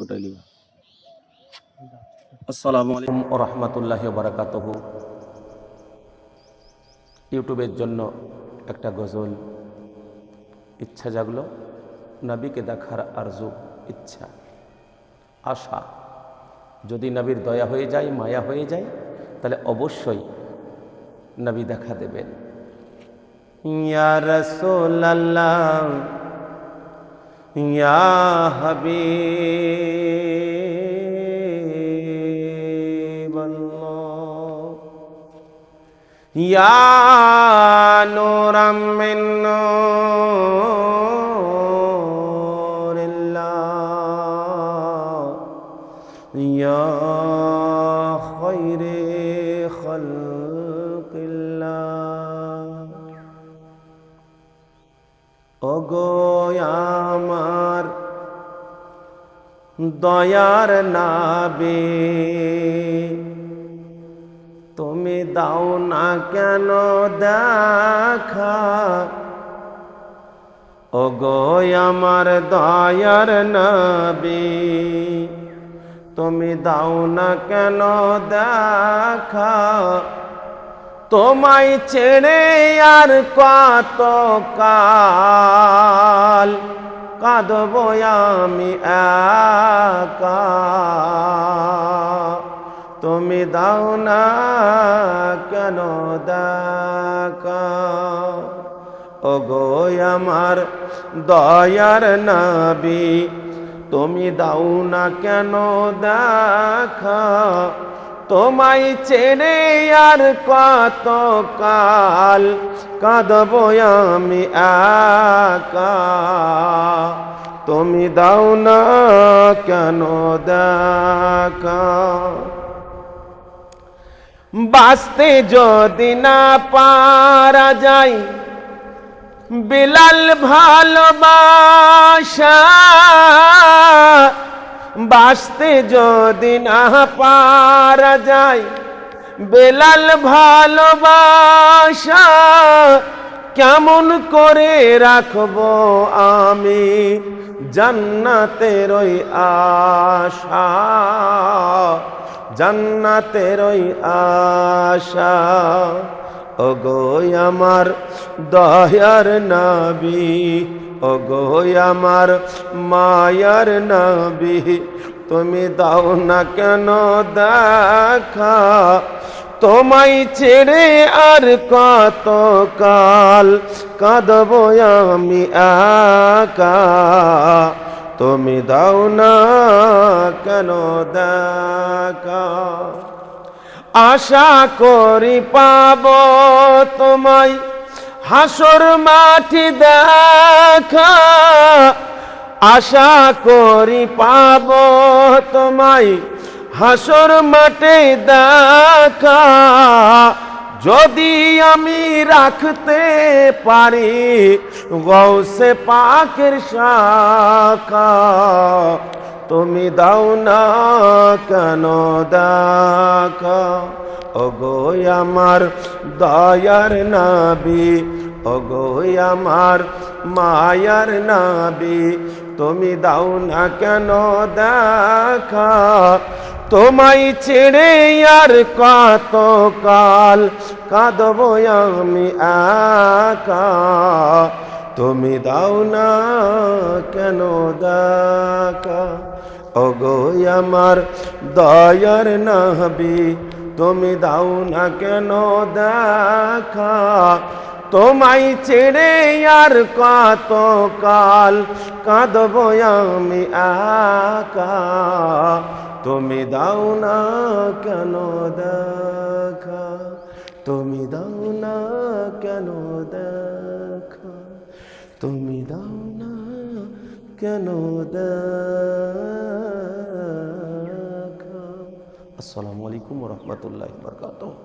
ওটাই লিবা। আসসালামু আলাইকুম ওয়া রাহমাতুল্লাহি ওয়া বারাকাতুহু। ইউটিউবের জন্য একটা গজল ইচ্ছা জাগলো, নবীকে দেখার আরজু, ইচ্ছা, আশা। যদি নবীর দয়া হয়ে যায়, মায়া হয়ে যায়, তাহলে অবশ্যই নবী দেখা দেবেন। ইয়া রাসূলুল্লাহ, ইয়া হাবিবাল্লাহ, ইয়া নূরাম মিন নূরিল্লাহ, ইয়া খায়রে খালকিল্লাহ। ওগো আমার দয়ার নবী, তুমি দাও না কেন দেখা? ওগো আমার দয়ার নবী, তুমি দাও না কেন দেখা? তোমায় ছেড়ে আর কত কাল কাঁদব আমি একা? তুমি দাও না কেন দেখা? ওগো আমার দয়ার নবী, তুমি দাও না কেন দেখা? তোমায় ছেড়ে আর কত কাল কাঁদব আমি একা? তুমি দাও না কেন দেখা? বাঁচতে যদি না পারা যায় বিলাল ভালোবাসা, বাঁচতে যদি না পারা যায় বেলাল ভালোবাসা, কেমন করে রাখবো আমি জান্নাতের ওই আশা? জান্নাতের ওই আশা। ওগো আমার দয়ার নবী, ওগো আমার মায়ার নবী, তুমি দাও না কেন দেখা? তোমায় ছেড়ে আর কত কাল কাঁদব আমি একা? তুমি দাও না কেন দেখা? আশা করি পাব তোমায় হাসর মাঠে দেখা, আশা করি পাব তোমায় হাসর মাঠে দেখা। যদি আমি রাখতে পারি গৌসে পাকের শাখা, তুমি দাও না কেন দেখা? ওগো আমার দয়ার নবী, ওগো আমার মায়ার নবী, তুমি দাও না কেন দেখা? তোমায় ছেড়ে আর কত কাল কাঁদব আমি একা? তুমি দাও না কেন দেখা? ওগো আমার দয়ার নবী, তুমি দাও না কেন দেখা? তোমায় ছেড়ে আর কত কাল কাঁদব আমি একা? তুমি দাও না কেন দেখা? তুমি দাও না কেন দেখা? তুমি দাও না কেন দেখা? আসসালামু আলাইকুম ওয়া রাহমাতুল্লাহি ওয়া বারাকাতুহু।